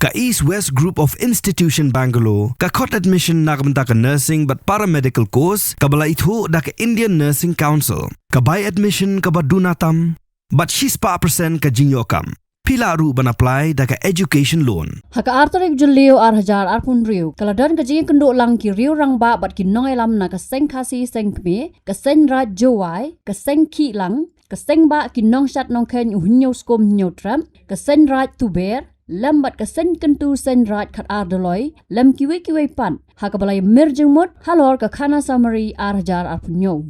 Ka East West Group of Institution Bangalore, ka khot admission na kabanta ka nursing but paramedical course, kabala itho da ka Indian Nursing Council, ka buy admission ka badunatam, but she's pa percent ka jinyokam. Pila ru ban apply da ka education loan. Haka artorik julio arhajar arpun riu, kaladan ka jing kenduk lang ki riu rang ba bat ki nong elam na ka seng kasi seng kme, ka seng raj jowai, ka seng ki lang, ka seng ba ki nong shat nong ken uhnyo skom nyo tram, ka seng raj tuber, lambat ka sen kentu sen raj khat ardoloi lam kiwe pan haka balai mirjung mut halor ka khana summary arhajar arpunyo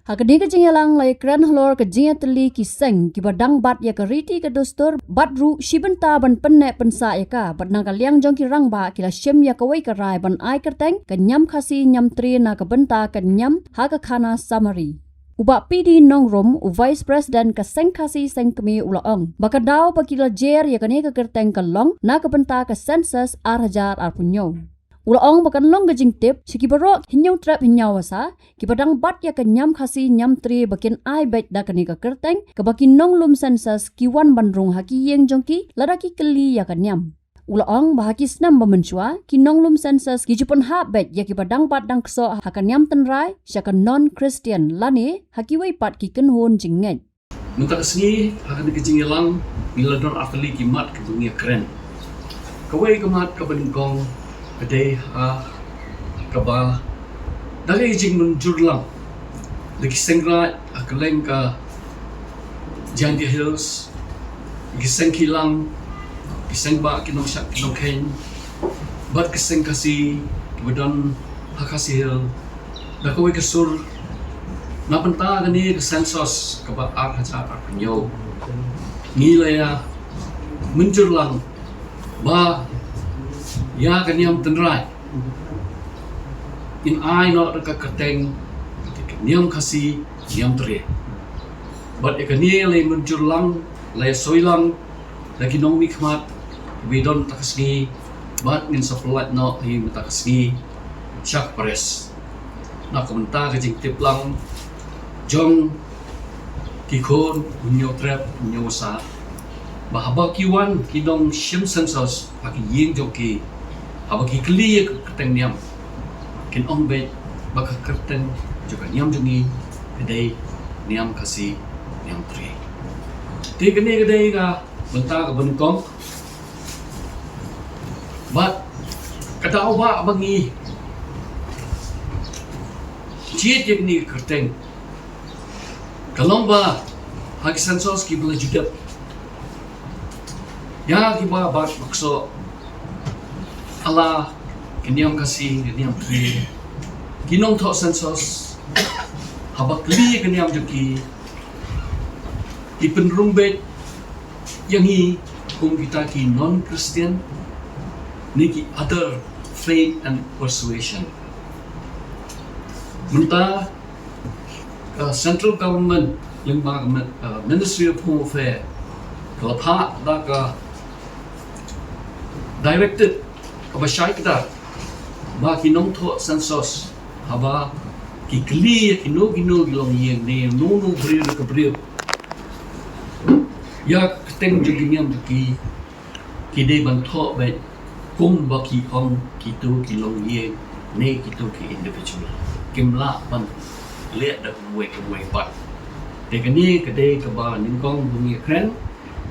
haka diga jingalang lai kran halor ka jinga teli ki seng ki badang bat ya ka riti ka dostor bat ru shibenta ban penne pensa ya ka bat nang ka liang jong ki rang ba kila shem ya ka wai ka rai ban ai kerteng ka nyam khasi nyam tri na ka benta ka nyam haka khana summary Uba PD nong rom u Vice President ka seng kasi seng kami ulaong. Baka daw pagkila jer ya kani ka kerteng ka long na kabenta ka census arhajar arpunyo. Ulaong bakan long gajing tip sikibaro hinyaw trap hinyaw asa kibadang bat ya ka nyam kasi nyam tri bakin ai bet da kani ka kerteng ka bakin nong lum census kiwan bandrung haki yeng jongki ladaki keli ya ka nyam. Ulaong bahaki senam bamensua kinong lum census kijupon ha bet ya kibadang pat dang kso hakan yam tenrai syaka non Christian lani hakiwai pat ki kenhon jinget. Mentak sengi hakan kejingelang milador afli kimat ke dunia keren. Kawai kemat ke beningkong kedai kabal dari jing menjurlang deki sengrat akeleng ke Jandy Hills giseng kilang kiseng ba kinong syak kinong ken bat kiseng kasi kemudian hakasi hil dah kawai kesur na penta gani ke sensus ke ba arhajar arpunyo nilai ya menjurlang ba ya kanyam tenrai in ai no ka keteng niam kasi niam tre bat ekani le menjurlang le soilang lagi nong mikmat we don't takasni but in supply no hi takasni chak press na komenta ke jing tiplang jong kikon unyo trap unyo sa bahaba kiwan kidong shim sensos pagi ying joki abaki kli keteng niam kin ong be baka keteng juga niam jongi kedai niam kasi niam tre te kedai ka benta ka benukong but kata awak bangi ciet yang ni kerteng kalong ba hagi sensos ki bela judap ya ki ba bat makso ala kenyam kasih kenyam tri kinong thok sensos habak li kenyam joki ki penrumbet yang hi kung kita ki non-Christian niki other faith and persuasion. Menta central government limba Ministry of Home Affairs kalapa da ka directed kabashay kita ba kinong tho census haba ki kli kino gilong yeng ne no brio ka brio ya keteng jengnyam ki kide ban tho bet kum baki ong kitu kilong ye ne kitu ki individual kimla ban le da we pat te kani kade ka ba ning kong bungi kren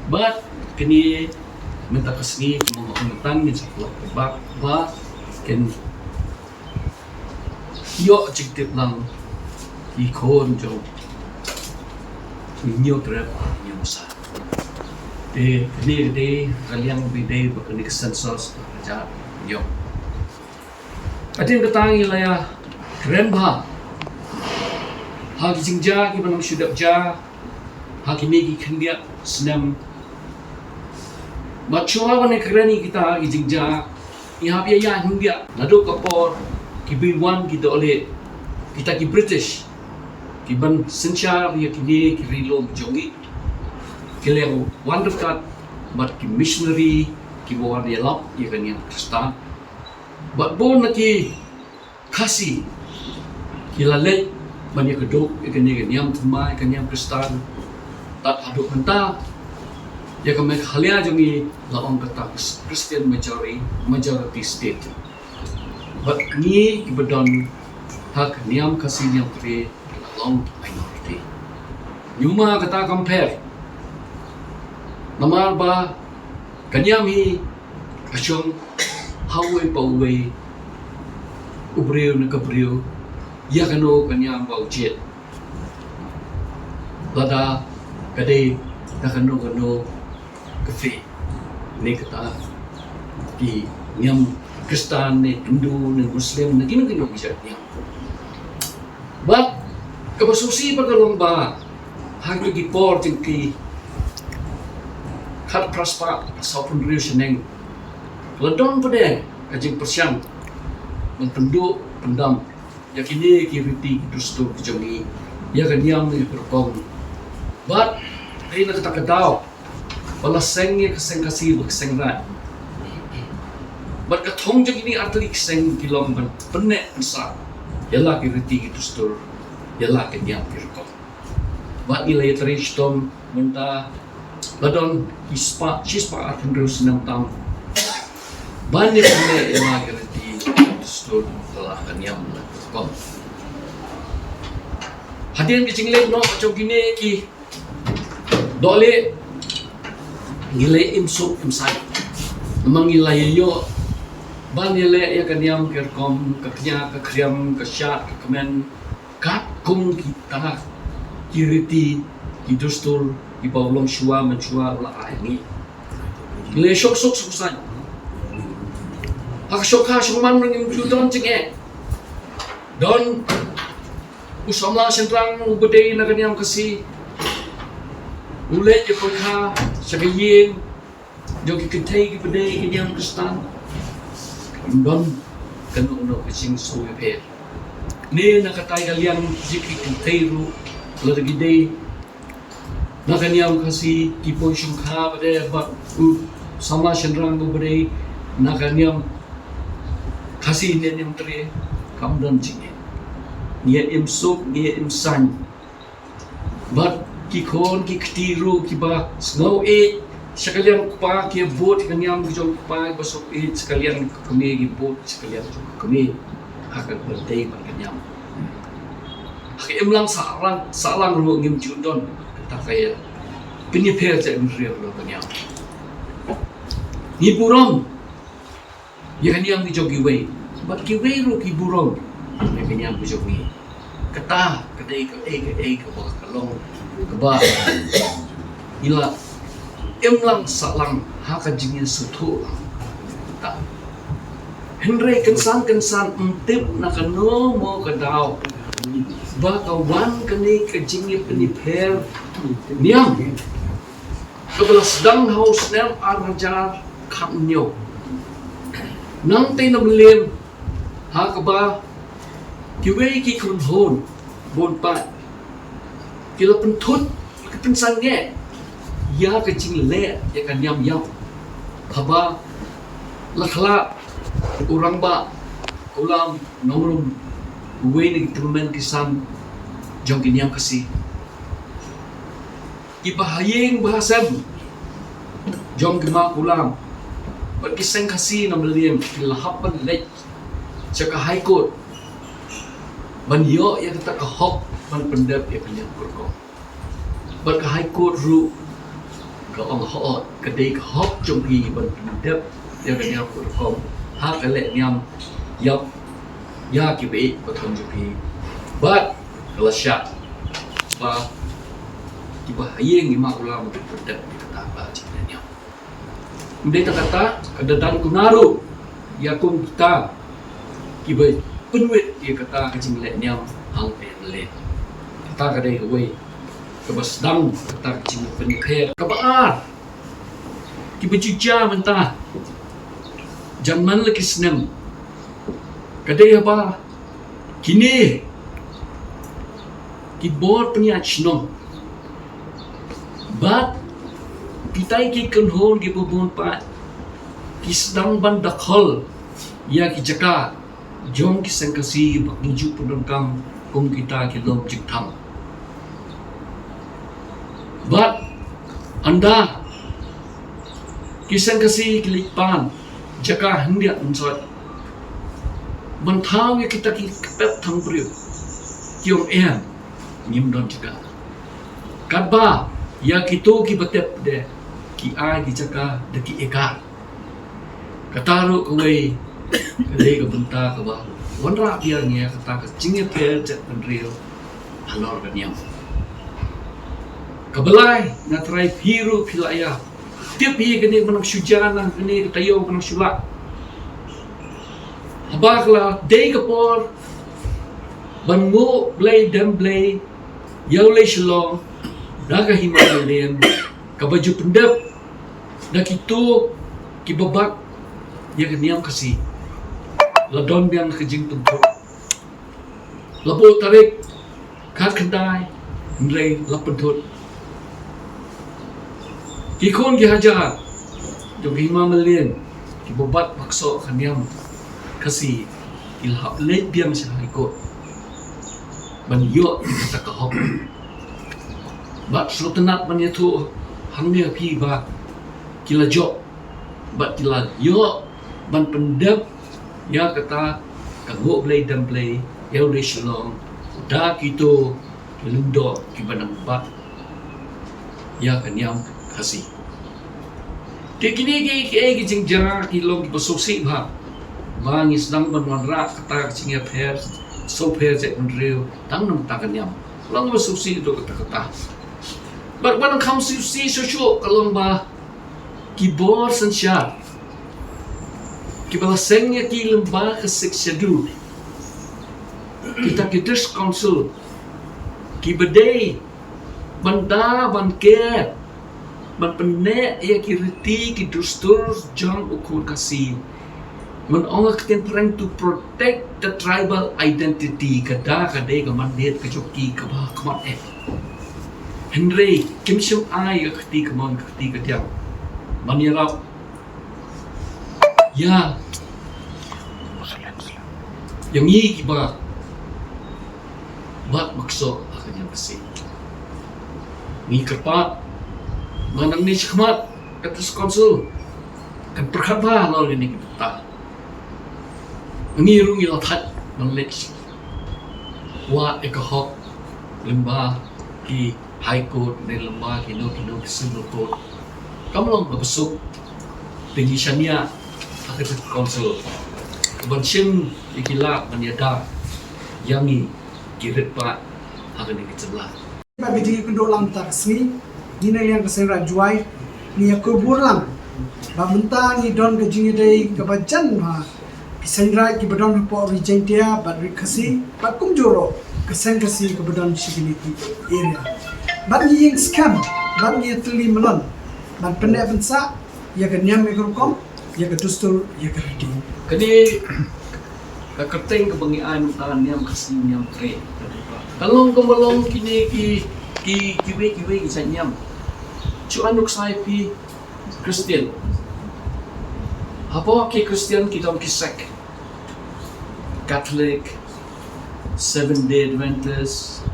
but kani minta kasni mo ngutang ni sa ba ken yo jiktip lang ki kon jo nyo trap nyo sa de kaliang bide bakani sensus aja yo atin katangi laya keren ba ha jingja ki banam shudap ja ha kimi ki khandia snam machuwa wane kerani kita ki jingja iha pia ya hindia nadu kapor ki B1 kita oleh kita ki British ki ban senchar ya kini ki rilo jongi kileng wonderkat but ki missionary ki bawar ya lap ya kan yang Kristen but bon ki kasi kilale banyak kedok ya kan yang thumai kan yang Kristen tak aduk mentah Ya kami halia jongi laong kata Christian majority state. But ni ibadon hak niam kasih niam kre laong minority. Nyuma kata compare. Namar ba kanyam hi asyong hawai pauway ubriyo na kabriyo ya kano kanyam ba ujet. Lada kadai na kano kafe ni kata ki niam Kristen ni Hindu ni Muslim na gino bisa niam. But kabasusi pagalong ba hagi gipor tingki kat praspa saupun riu seneng ledon pada kajing persiang mentenduk pendam yakini kiriti dustu kejongi ya kanyam ni berkong. But ay nagtakadaw wala sengnya keseng kasih keseng rat. But katong jeng ini artli keseng kilom ban penek besar. Yala kiriti dustu yala kanyam berkong. But nilai teristom menta ladon ispa atun terus 6 tahun. Banyak penek yala kiriti dustu telah kanyam berkong. Hadian kecinglet no macam gini ki dole ngilai imsuk imsai memang ngilai yo ban ngilai ya kaniam kerkom kaknya kakriam kasyat kemen kakum kita kiriti hidustul di bawlong shua menshua la ini ngilai sok susai hak shokha shoman ngim judon cenge don usama sentrang ubedei na kaniam kasi ulet je pekha sagayin jogi kentai ki bedai ki yang Kristen don kanu no kicing suwe pe ne na katai kalian jiki kentai ru lagi dei na kaniam kasi ki poi shungkha bade ba sama senrang bu bedai na kaniam kasi ne nem tre kam don jinge nia imsuk nia imsan but ki kon ki ktiru ki ba snow sekalian pa ki bot kanyam ki jong pa basok sekalian kami ki bot sekalian kami akan berdei kanyam hak imlang salang ru ngim judon ta kaya penyeper je mriel ro kanyam ni burong ya kanyam ki jogi wei bat ki wei ru ki burong kanyam ki jogi kata kedai ke ba kalong keba ila emlang salang haka jingin sutu ta Henry kensan untip nakano mo kadaw ba kawan kani kajingi peniper niam kebelas dang haus nem arjar kamnyo nang tay namlim haka ba kiwei ki kunhon bon pa kila pentut kepensan nge ya kecing le ya kan yam khaba lakhla orang ba ulam nomrum we ni temen kisan jong kinyam kasi ibahayeng bahasam jong kema ulam berkiseng kasi namliam lahapan le caka high court ban yo ya kata kahok ban pendap ya penyam kurko ban ka high court ru ka ong ho kedai kahok jongki ban pendap ya penyam kurko ha kale nyam yap ya ki be patong jongki but kelasya ba tiba hayeng ima ulam pendap kata ba cinanya ndai kata ada dan kunaru ya kum kita kibai penwit dia kata kecing lek niam hang le kata kadai kawai kebas dang kata kecing penipher kabaar kibejuja mentah zaman lagi senam kadai apa kini kibor peniat snom bat kita ki kenhon ki bubun pa ki sedang bandakol ya ki jaka jom ki sengkasi baknuju penungkang kung kita ki lom jiktang but anda Kisah kasih kelipan jaga hendak mensot mentau ya kita kepet thang priu kiong en ngim don jaga kadba ya kito ki betep de ki ai ki jaga de ki eka kataru kawai kale ka benta ka ba wanra biar nya kata ka jinge pe jet penrio halor ka niam kabelai na trai piru pilaya tiap hi kene manang sujana kene tayo manang sula habakla dei kapor bango blay dem blay yaule shalom daga himalayan kabaju pendep dak itu kibabak ya keniam kasih ladon biang kejing tempur labo tarik kat kendai nilai lapentut Kikon gihajar, jom hima melin, kibobat makso kanyam, kasi ilhap late biang siya ikut, banyo kata kahop, bat slotenat banyo tu hangnya pi ba, kila jok, bat kila yo, ban pendep, ya kata kago play dan play, ya udah shalom, dah gitu lundo kibanang bat, ya kanyam. Kasih. Kini kijing jara kilong kiposusi ba. Bangis nang banwanra kata kicingnya per so per jet unreal tang nam takan yam. Lang posusi itu kata. Barang kam susi socio kalong ba kibor sensyar. Kibalasengnya kilong ba kesik syadu. Kita kidus konsul. Kibadei banda banket man penek ya kiriti ki dustur jang ukur kasih man ongak ten trying to protect the tribal identity kada kadai ka man det ka joki ka ba kamat Henry kim shim ai ka khti ka man khti ka dia man yarap ya yang ini ki ba bat makso akan yang kasih ni kerpat manang ni khmat katus konsul kan perkhaba lo ini kita ngiru ngil that manlek wa ekahok lemba ki high court ni lemba ki no civil court kamlong babsuk pengisania akat konsul kebansim ikila manyada yangi kirit pa akan dikecelah bagi kendok lang taksmi dina yang kesenra juai ni kubur lang ba mentang ni don gajing dei kabajan ma kesenra ki badon po rijentia ba rikasi ba kumjoro kesen kasi kabadon sigiliti area ba ni yang scam ba ni tuli melon ba pendek bensa ya kenyam mikrokom ya kedustul ya kerdi kini kekerteng kebengian tangan niam kasih niam tre kalau kemelong kini kiwe isa niam cuanuk sai pi Christian apa ke Christian kita kisek Catholic 7-day Adventist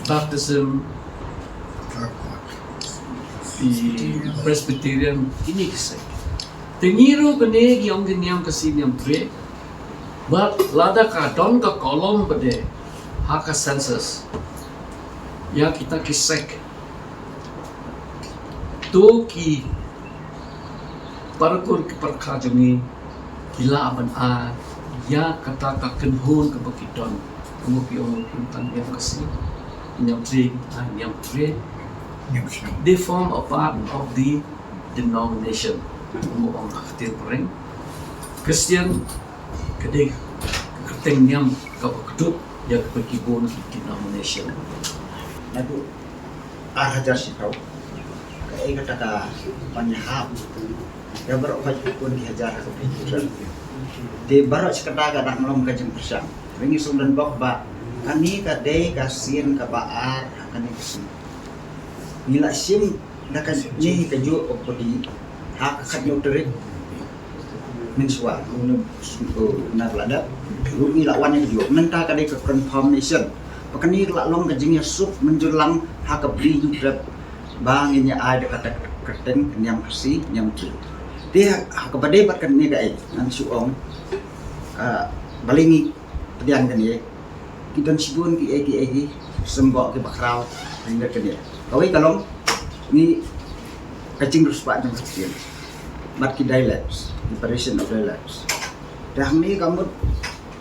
Baptism Presbyterian ini kisek tengiru kene giong niam kasih niam tre but lada ka don ka kolom bade haka census ya kita kisek tu ki parkur ki perkha jami kila aban a ya kata ka kenhun ke bakidon kemudian orang pintan yang kasih nyam tre they form a part of the denomination orang khtir pereng Christian kedai keteng nyam ka bakdut ya ke bakibon denomination Nadu hajar si kau, kaya kata ka panyahap, ya baru kaji pun dihajar ke pikiran. Di baru sekedar kadang malam kajian bersam, ringi sundan bok ba, kani kadai kasin kabaar kani kesim. Nila sim dah kaji kaju opodi hak kanyu terik mensua, nak lada, rugi lawan yang kaju, mentah kadai ke confirmation. Pakani lak long kajingnya sup menjulang hakabri juga bang ini ada kata kerteng nyam kasi nyam tu dia kepada batkan ni gai an suong balingi pedian kan ye kita sibun ki sembok ke bakrau hingga ke dia kawai kalong ni kacing terus pak jam kecil mat ki dialects preparation of dialects dah ni kamu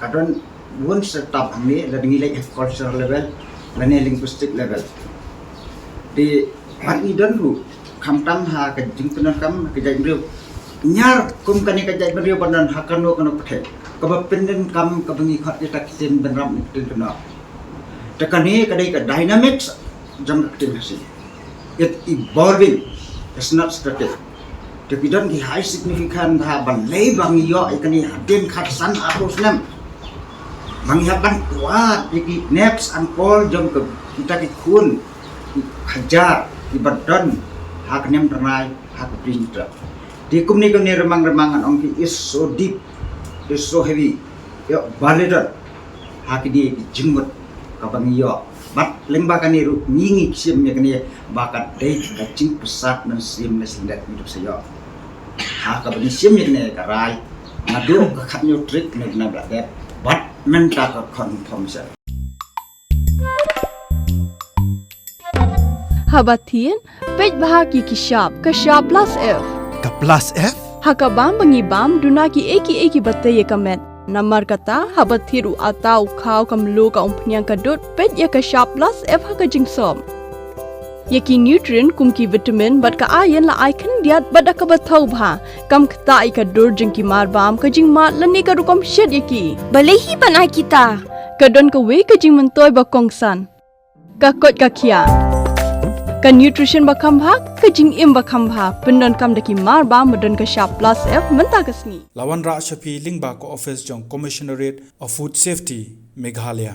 kadon bukan setap ni la nilai cultural level la linguistic level di hari dan ru kam tam ha ka jing penan kam ka jai riu nyar kum kani ka jai riu panan ha kano pathe ka ba penden kam ka bangi khat ta kisin benram tin kena ta kani ka dai ka dynamics jam ka tin hasi it evolving it's not static ta bidon ki high significant ha ban lei bang yo ikani den khat san apos nam manghaban kuat iki naps and call jam ka kita ki khun hajar di badan hak nem terai hak printer di kumni remang-remangan ongki is so deep is so heavy yo baledan hak di jingmut kabang yo bat lembakan ni nyingi sim ya kini bakat dei kacing pesat dan sim mesindat hidup saya hak kabang sim ya kini karai ngadu ka nyu trick ne na bladet bat menta ka confirm sa Habatin, pej bahagi kishap plus F. Ka plus F? Hakabam bangibam dunaki eki bataye kamet. Namar kata habathiru atau kau kamlu ka umpnyang kadut pej ya kishap plus F haka jingsom. Yaki nutrient kumki vitamin bat ka ayan la ikan diat bat ka bathau bha. Kam kta ika dur jingki marbam ka jingmat lani ka rukom shed yaki. Balehi panai kita. Kadon ka we ka jing mentoy ba kongsan. Ka kot ka kia. Ka nutrition bakam bha ka jing im bakam bha pendon kam daki mar ba modon ka sharp plus F menta kasni Lawan Ra Shafi Lingba ko office jong Commissionerate of Food Safety Meghalaya